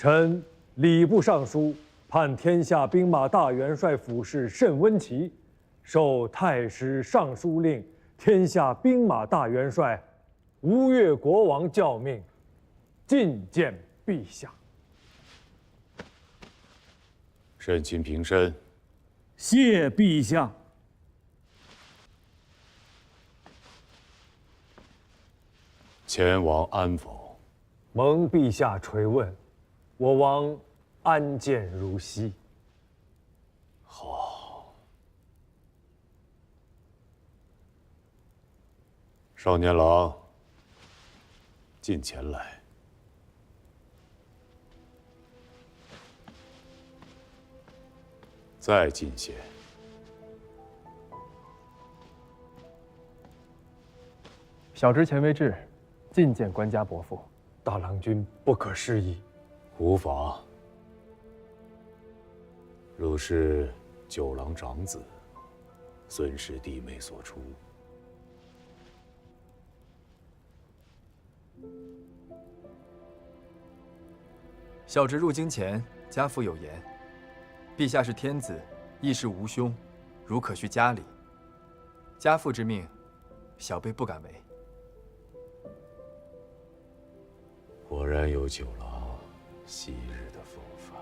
臣礼部尚书判天下兵马大元帅府事甚温琪，受太师尚书令天下兵马大元帅吴越国王教命，觐见陛下。慎亲平身。谢陛下。前王安否？蒙陛下垂问，我王安健如昔。好。少年郎，近前来。再近些。小侄前为至，觐见官家伯父。大郎君不可失仪。无妨。汝是九郎长子，孙氏弟妹所出。小侄入京前，家父有言：陛下是天子，亦是吾兄，如可续家礼。家父之命，小辈不敢违。果然有九郎昔日的风范。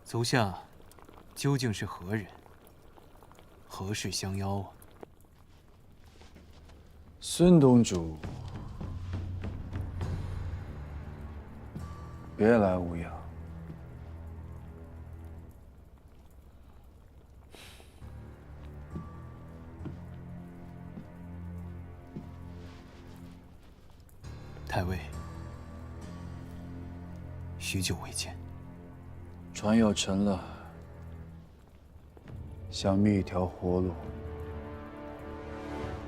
足下究竟是何人？何事相邀啊？孙东主，别来无恙。太尉，许久未见。船要沉了，想觅一条活路。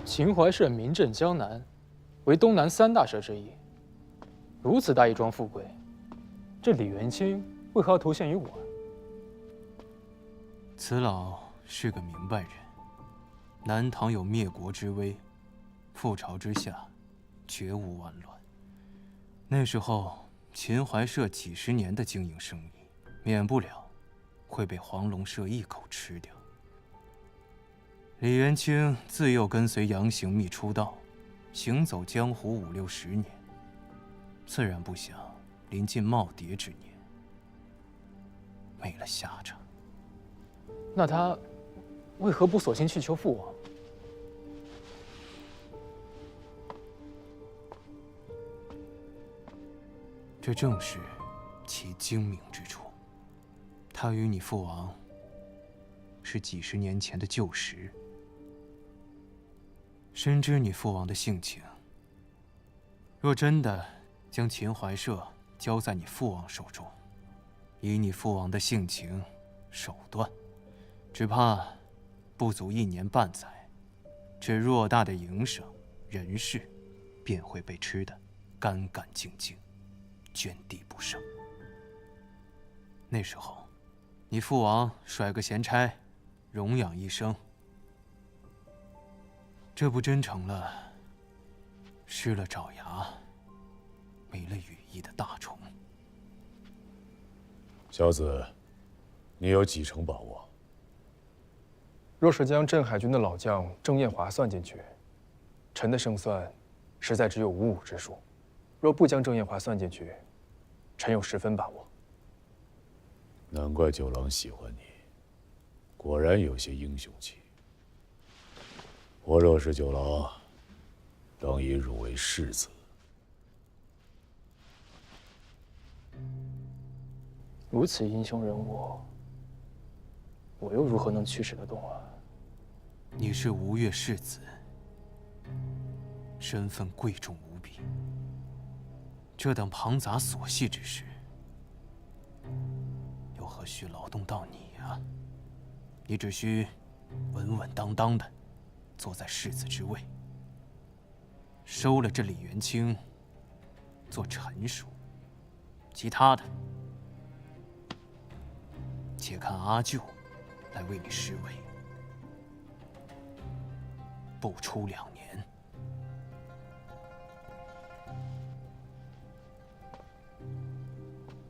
秦淮社名震江南，为东南3大社之一。如此大一桩富贵，这李元清为何要投献于我？此老是个明白人。南唐有灭国之危，覆巢之下，绝无完卵。那时候，秦淮社几十年的经营生意，免不了会被黄龙社一口吃掉。李元清自幼跟随杨行密出道，行走江湖5、60年，自然不想临近耄耋之年没了下场。那他为何不索性去求父王？这正是其精明之处。他与你父王是几十年前的旧识，深知你父王的性情。若真的将秦淮社交在你父王手中，以你父王的性情、手段，只怕不足1年半载，这偌大的营生人事，便会被吃得干干净净，捐地不剩。那时候，你父王甩个闲差，荣养一生，这不真成了失了爪牙，没了羽翼的大虫？小子，你有几成把握？若是将镇海军的老将郑彦华算进去，臣的胜算实在只有5-5之数；若不将郑彦华算进去，臣有10分把握。难怪九郎喜欢你，果然有些英雄气。我若是九郎，当以汝为世子。如此英雄人物，我又如何能驱使得动啊？你是吴越世子，身份贵重无比。这等庞杂琐细之事，又何须劳动到你啊？你只需稳稳当当的坐在世子之位，收了这李元清，做陈叔，其他的，且看阿舅来为你施为。不出2年，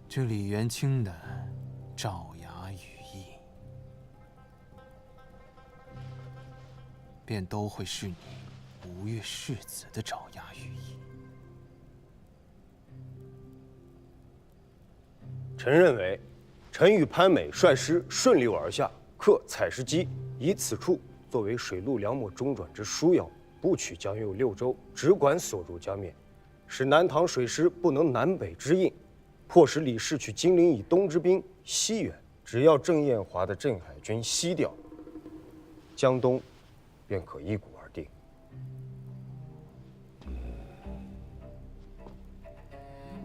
这李元清的爪牙羽翼，便都会是你吴越世子的爪牙羽翼。臣认为，臣与潘美率师顺流而下，克采石矶，以此处作为水陆两抹中转之枢要，不取江右6州，只管所入江面，使南唐水师不能南北之应，迫使李氏取金陵以东之兵西援。只要郑彦华的镇海军西调，江东便可一鼓而定。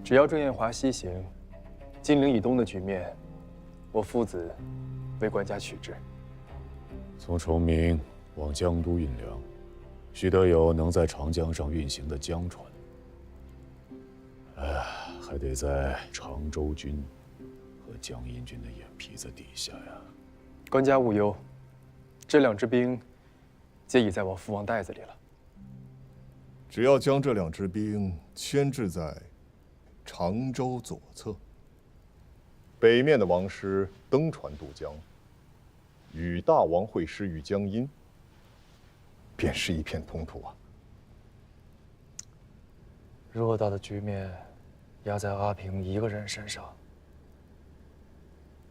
只要郑彦华西行，金陵以东的局面，我父子为官家取之。从崇明往江都运粮，须得有能在长江上运行的江船。还得在常州军和江阴军的眼皮子底下呀。官家勿忧，这2支兵皆已在我父王袋子里了。只要将这2支兵牵制在常州左侧，北面的王师登船渡江，与大王会师于江阴，便是一片通途啊！偌大的局面压在阿平一个人身上，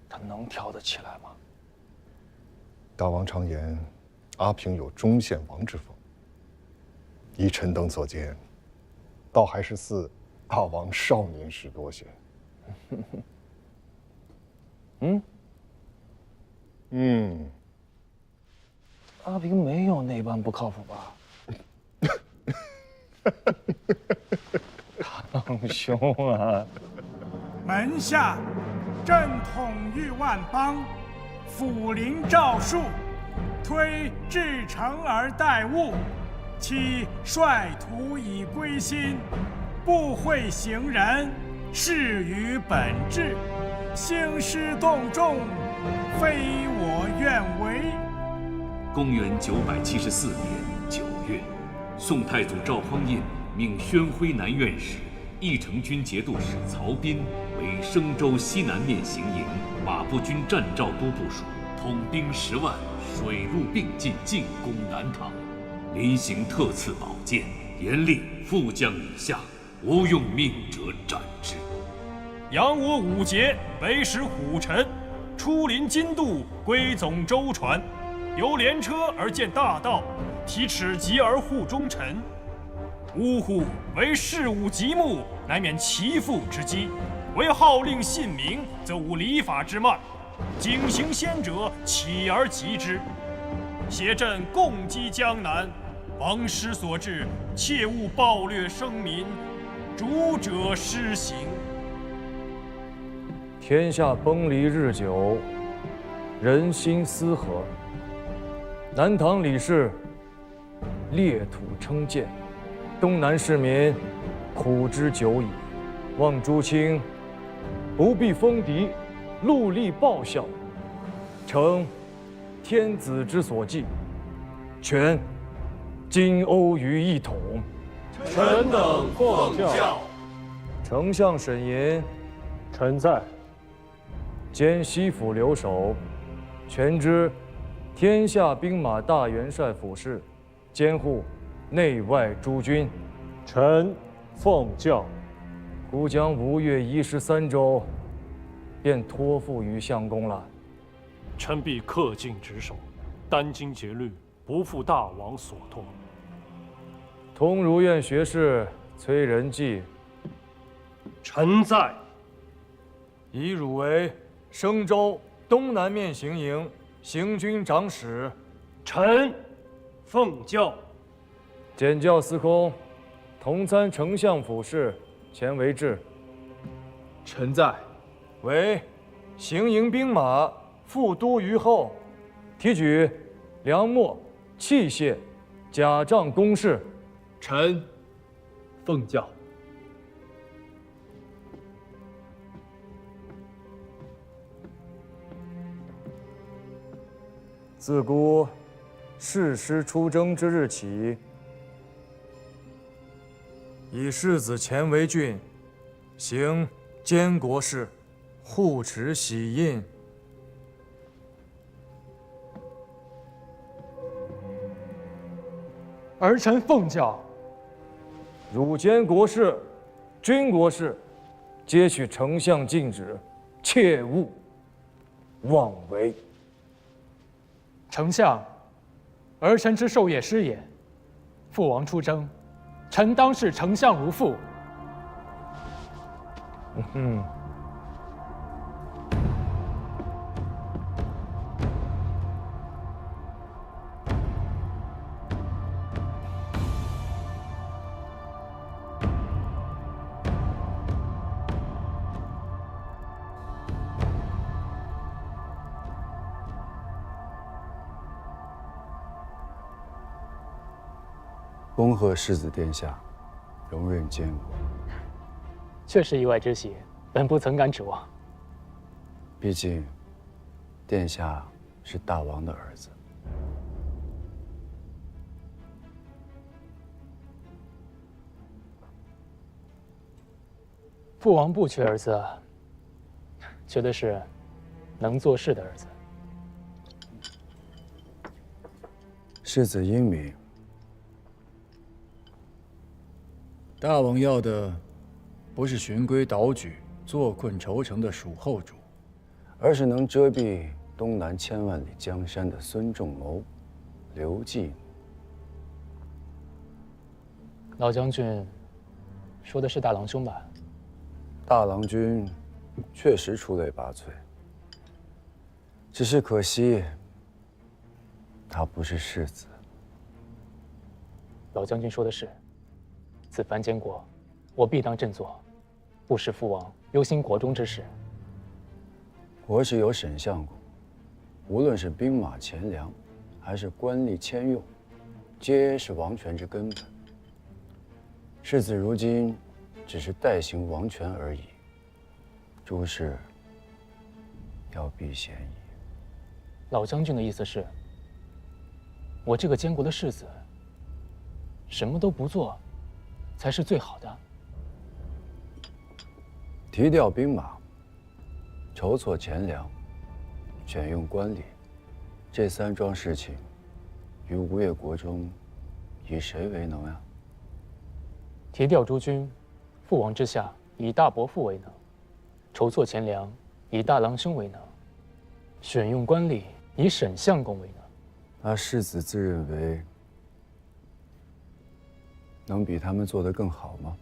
他能挑得起来吗？大王常言，阿平有中宪王之风。依臣等所见，倒还是似大王少年时多些。阿平没有那般不靠谱吧？堂兄啊！门下，朕统御万邦，辅临诏书，推至诚而待物，其率徒以归心，不讳行人，事于本志，兴师动众，非我愿为。公元974年9月，宋太祖赵匡胤命宣徽南院使、义成军节度使曹彬为升州西南面行营马步军战兆都部署，统兵10万，水陆并进，进攻南唐。临行特赐宝剑，严令副将以下无用命者斩之。扬我5节为使虎臣，出临津渡，归总舟船，由连车而见大道，提齿疾而护忠臣。呜呼！为事务极目，乃免其父之机；为号令信明，则无礼法之慢。警行先者，起而击之。挟朕共击江南，王师所至，切勿暴掠生民，主者施行。天下崩离日久，人心思合。南唐李氏裂土称鉴，东南市民苦之久矣。望诸卿不必封敌，戮力报效，承天子之所寄，全金瓯于一统。臣等奉教。丞相沈寅，臣在。兼西府留守，全知天下兵马大元帅府事，监护内外诸军。臣奉教。吾将吴越13州，便托付于相公了。臣必恪尽职守，殚精竭虑，不负大王所托。通儒院学士崔仁济，臣在。以汝为升州东南面行营行军长史。臣奉教。检校司空同参丞相府事，钱维志。臣在。为行营兵马副都虞候，提举粮秣、器械、甲仗公事。臣奉教。自古誓师出征之日起，以世子前为郡，行监国事，护持玺印。儿臣奉教。汝监国事、军国事，皆许丞相禁止，切勿妄为。丞相，儿臣之授业师也。父王出征，臣当视丞相如父。恭贺世子殿下荣任监国，确是意外之喜，本不曾敢指望。毕竟，殿下是大王的儿子。父王不缺儿子，缺的是能做事的儿子。世子英明。大王要的不是循规蹈矩、坐困愁城的蜀后主，而是能遮蔽东南千万里江山的孙仲谋、刘季。老将军说的是大郎兄吧？大郎君确实出类拔萃，只是可惜他不是世子。老将军说的是。此番监国，我必当振作，不使父王忧心国中之事。国事有沈相公，无论是兵马钱粮，还是官吏迁用，皆是王权之根本。世子如今只是代行王权而已，诸事要避嫌疑。老将军的意思是，我这个监国的世子，什么都不做。才是最好的。提调兵马，筹措钱粮，选用官吏，这三桩事情，于吴越国中，以谁为能呀？提调诸军，父王之下，以大伯父为能；筹措钱粮，以大郎兄为能；选用官吏，以沈相公为能。那世子自认为能比他们做得更好吗？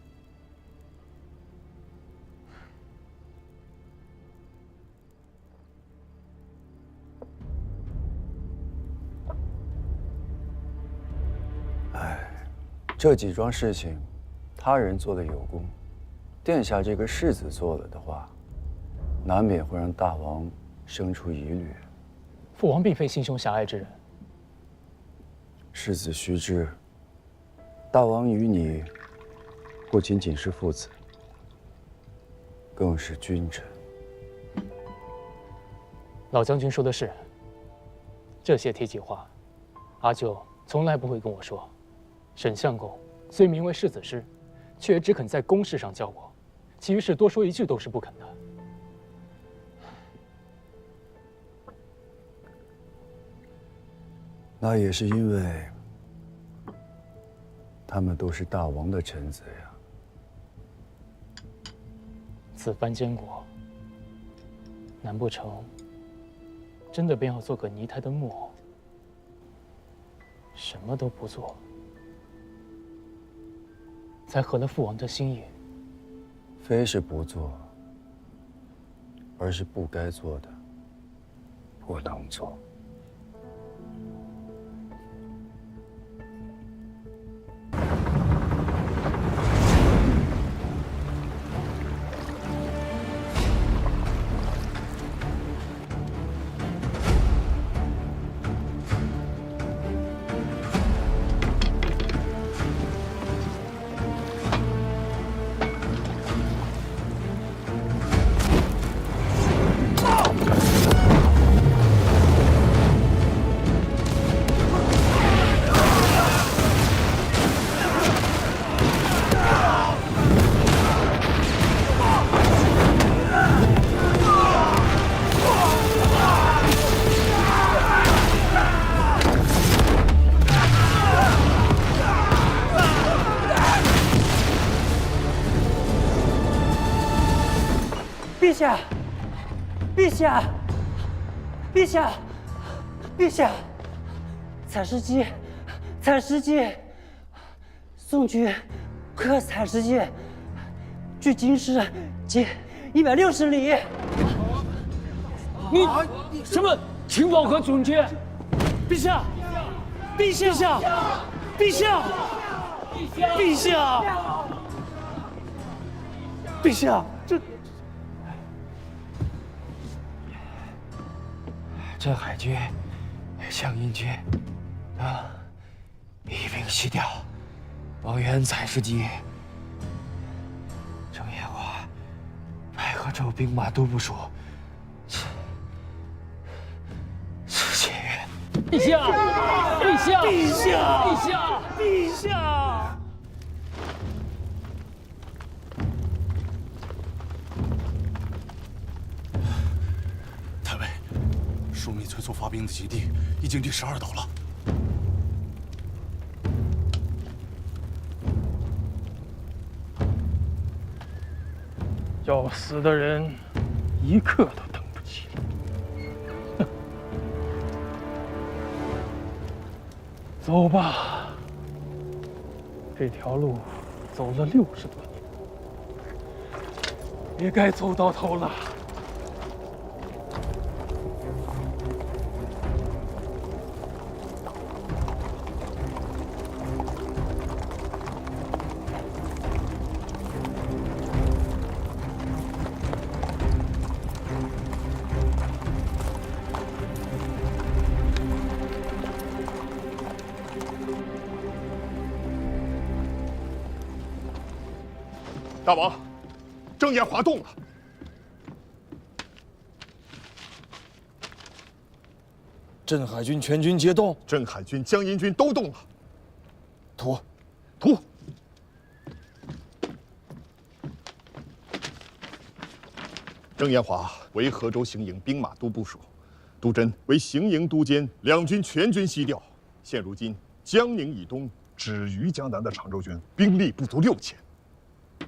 哎，这几桩事情，他人做的有功，殿下这个世子做了的话，难免会让大王生出疑虑。父王并非心胸狭隘之人。世子须知，大王与你不仅仅是父子，更是君臣。老将军说的是，这些提起话，阿舅从来不会跟我说。沈相公虽名为世子师，却只肯在公事上教我，其余事多说一句都是不肯的。那也是因为他们都是大王的臣子呀。此番监国，难不成真的便要做个泥胎的木偶，什么都不做，才合了父王的心意？非是不做，而是不该做的，不能做。陛下，陛下，陛下，陛下，采石矶，采石矶，宋军克采石矶，距京师仅160里。你什么情报和准确？陛下，陛下，陛下，陛下，陛下，镇海军、湘阴军一并西调，往援采石矶。郑延华、白河州兵马都部署是解元。陛下，陛下，陛下，陛下，陛下。太尉，枢密催促发兵的基地已经第12岛了。要死的人一刻都等不起。走吧，这条路走了60多年，也该走到头了。大王，郑延华动了。镇海军全军皆动，镇海军、江阴军都动了。图。郑延华为河州行营兵马都部署，杜真为行营都监，两军全军西调。现如今江宁以东止于江南的常州军兵力不足6000。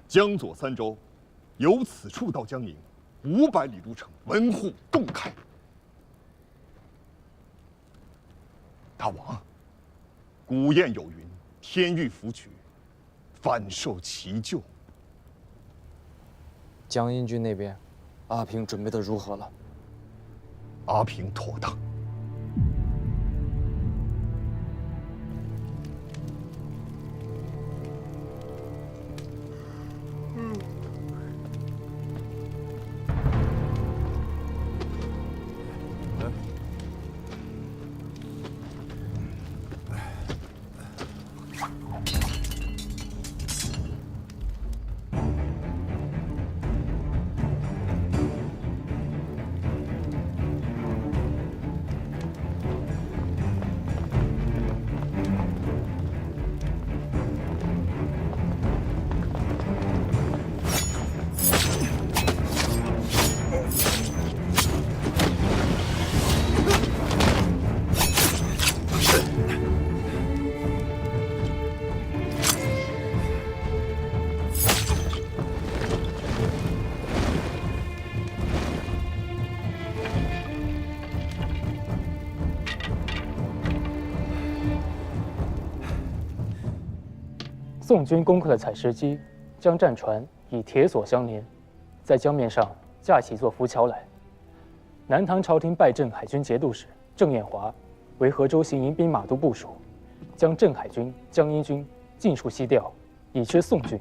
江左3州，由此处到江宁500里路程，门户洞开。大王，古谚有云：“天欲福取，反受其咎。”江阴军那边，阿平准备的如何了？阿平妥当。宋军攻克了采石矶，将战船以铁索相连，在江面上架起一座浮桥来。南唐朝廷拜镇海军节度使郑彦华为河州行营兵马都部署，将镇海军、江阴军尽数西调，以缺宋军。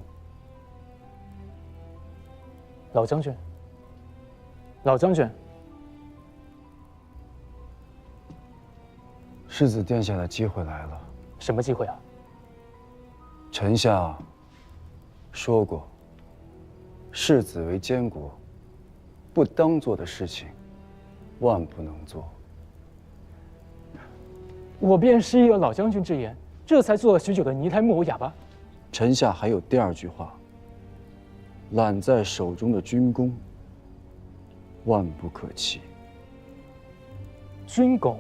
老将军，老将军，世子殿下的机会来了。什么机会啊？臣下说过，世子为监国，不当做的事情，万不能做。我便失忆了老将军之言，这才做了许久的泥胎木偶哑巴。臣下还有第2句话：揽在手中的军功，万不可弃。军功，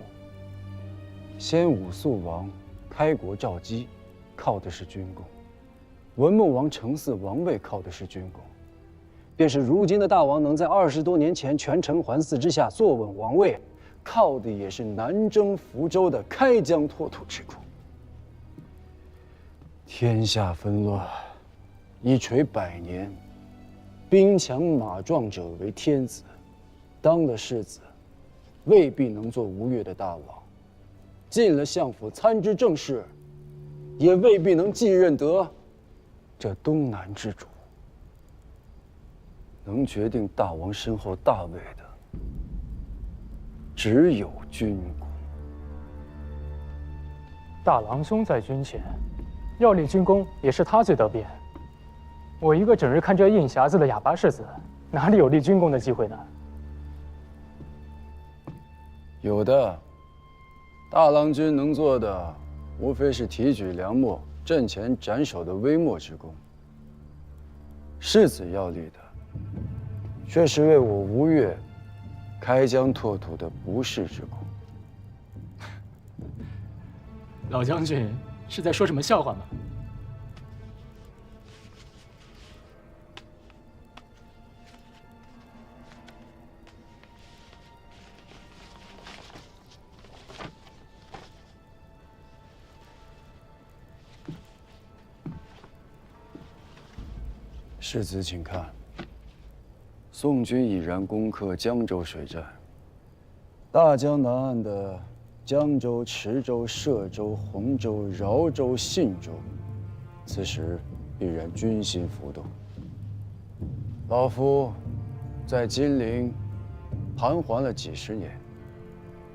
先武肃王开国肇基，靠的是军功；文穆王承嗣王位靠的是军功；便是如今的大王能在20多年前权臣桓嗣之下坐稳王位，靠的也是南征福州的开疆拓土之功。天下纷乱，一垂百年，兵强马壮者为天子，当了世子，未必能做吴越的大王；进了相府参知政事，也未必能继任得这东南之主。能决定大王身后大位的，只有军功。大郎兄在军前，要立军功也是他最得便。我一个整日看着印匣子的哑巴世子，哪里有立军功的机会呢？有的，大郎君能做的，无非是提举良墨、阵前斩首的微末之功。世子要立的，却是为我吴越开疆拓土的不世之功。老将军是在说什么笑话吗？世子，请看，宋军已然攻克江州水战，大江南岸的江州、池州、歙州、洪州、饶州、信州，此时必然军心浮动。老夫在金陵盘桓了几十年，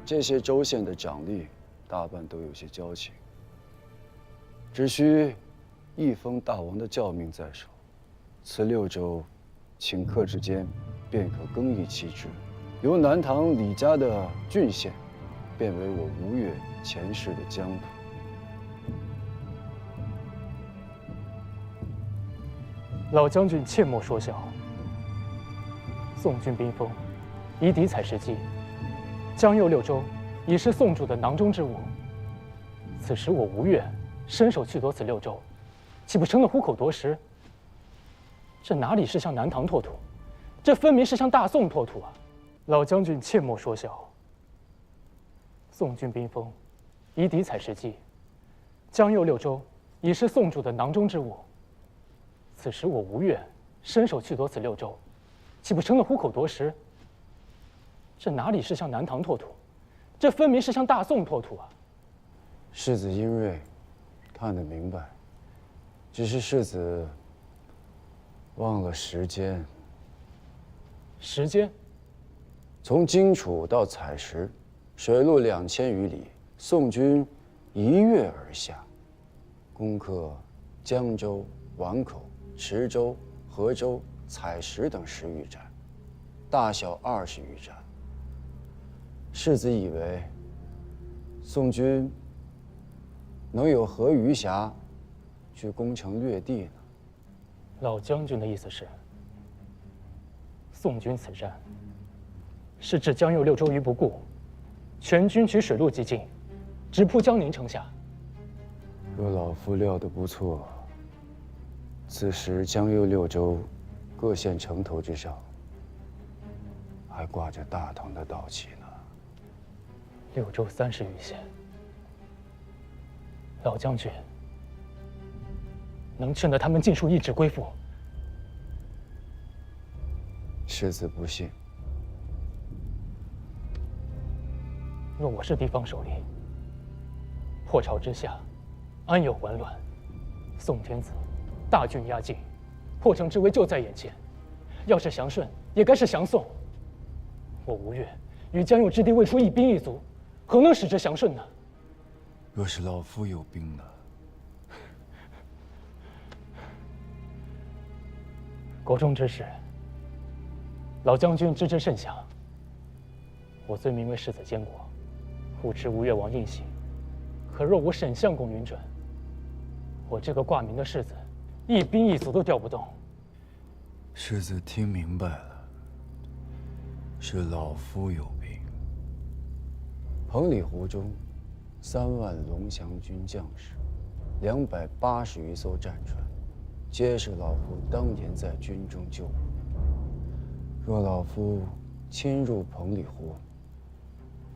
这些州县的长吏大半都有些交情，只需一封大王的诏命在手，此6州顷刻之间便可更易其职，由南唐李家的郡县变为我吴越前世的疆土。老将军切莫说笑。宋军兵锋，以敌采石矶，江右6州已是宋主的囊中之物。此时我吴越伸手去夺此6州，岂不成了虎口夺食？这哪里是向南唐拓土，这分明是向大宋拓土啊！老将军切莫说笑。宋军兵锋，以敌采石矶，江右6州已是宋主的囊中之物。此时我吴越伸手去夺此6州，岂不成了虎口夺食？这哪里是向南唐拓土，这分明是向大宋拓土啊！世子殷锐，看得明白，只是世子忘了时间。时间？从荆楚到采石，水路2000余里，宋军一跃而下，攻克江州、宛口、池州、河州、采石等10余战，大小20余战。世子以为宋军能有何余暇去攻城略地呢？老将军的意思是，宋军此战是置江右6州于不顾，全军取水路急进，直扑江宁城下。若老夫料得不错，此时江右6州各县城头之上，还挂着大唐的道旗呢。6州30余县，老将军能劝得他们尽数一纸归附？世子不信。若我是地方首领，破朝之下，安有完卵？宋天子大军压境，破城之危就在眼前。要是降顺，也该是降宋。我吴越与江右之地未出一兵一卒，何能使之降顺呢？若是老夫有兵呢？国中之事，老将军知之甚详。我虽名为世子监国，护持吴越王印玺，可若无沈相公允准，我这个挂名的世子，一兵一卒都调不动。世子听明白了，是老夫有兵。彭里湖中，3万龙翔军将士，280余艘战船，皆是老夫当年在军中救。若老夫亲入棚里呼，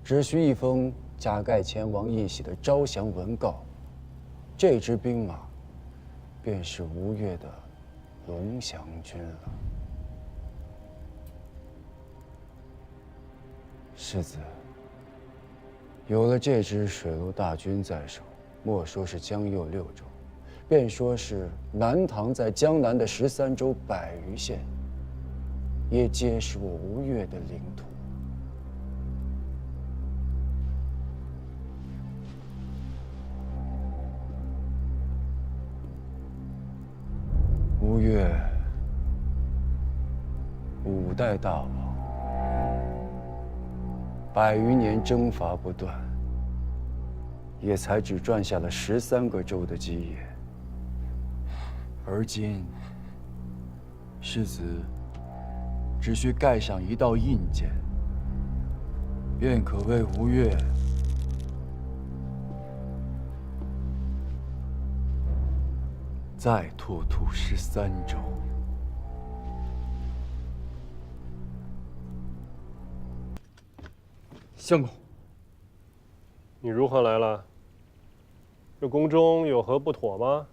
只需一封加盖前王印玺的招降文告，这支兵马便是吴越的龙翔军了。世子，有了这支水陆大军在手，莫说是江右6州，便说是南唐在江南的13州100余县，也皆是我吴越的领土。吴越5代大王，100余年征伐不断，也才只赚下了13个州的基业。而今，世子只需盖上一道印鉴，便可为吴越再拓土13州。相公，你如何来了？这宫中有何不妥吗？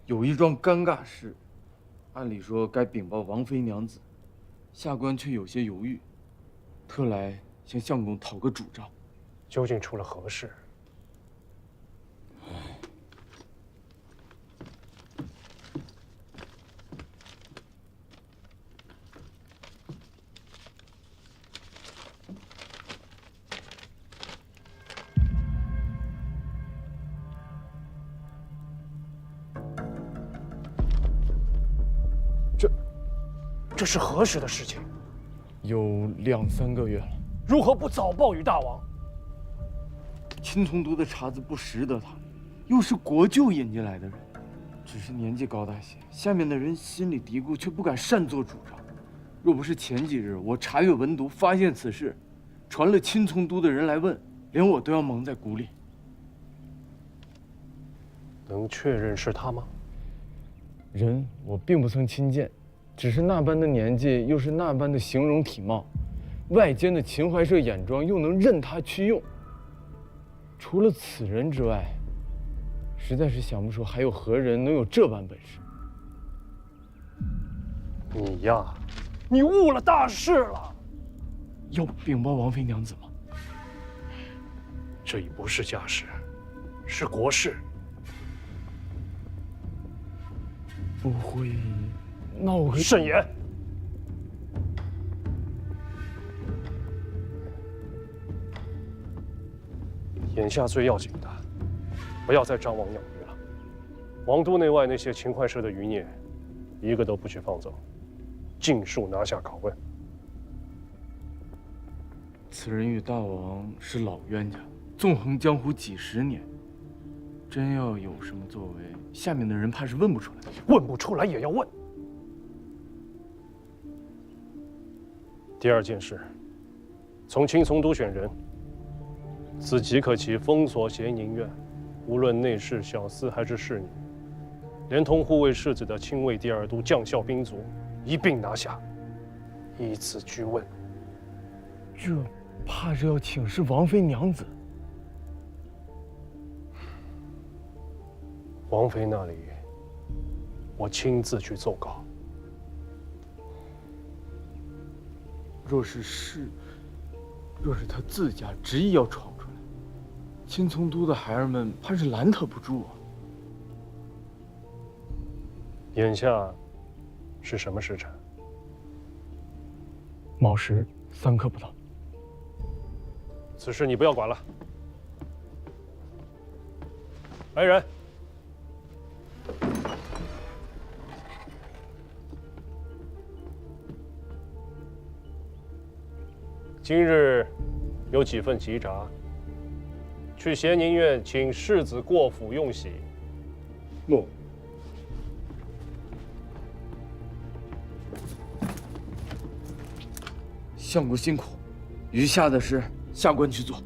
有一桩尴尬事，按理说该禀报王妃娘子，下官却有些犹豫，特来向相公讨个主张。究竟出了何事？这是何时的事情？有2、3个月了。如何不早报与大王？钦从都的茬子不识得他，又是国舅引进来的人，只是年纪高大些，下面的人心里嘀咕，却不敢擅作主张。若不是前几日我查阅文牍，发现此事，传了钦从都的人来问，连我都要蒙在鼓里。能确认是他吗？人我并不曾亲见，只是那般的年纪，又是那般的形容体貌，外间的秦淮社眼妆又能任他去用。除了此人之外，实在是想不出还有何人能有这般本事。你呀，你误了大事了。要禀报王妃娘子吗？这已不是家事，是国事。不会闹个……慎言！眼下最要紧的，不要再张网养鱼了。王都内外那些秦淮社的余孽，一个都不许放走，尽数拿下拷问。此人与大王是老冤家，纵横江湖几10年，真要有什么作为，下面的人怕是问不出来。问不出来也要问。第二件事，从钦从都选人，此即可其封锁咸宁院，无论内侍、小厮还是侍女，连同护卫世子的亲卫第2都将校兵卒一并拿下，依次拘问。这怕是要请示王妃娘子。王妃那里，我亲自去奏告。若是他自家执意要闯出来，钦从都的孩儿们怕是拦他不住啊。眼下是什么时辰？卯时3刻不到。此事你不要管了。来人！今日有几份急札，去咸宁院请世子过府用玺。诺。相公辛苦，余下的事下官去做。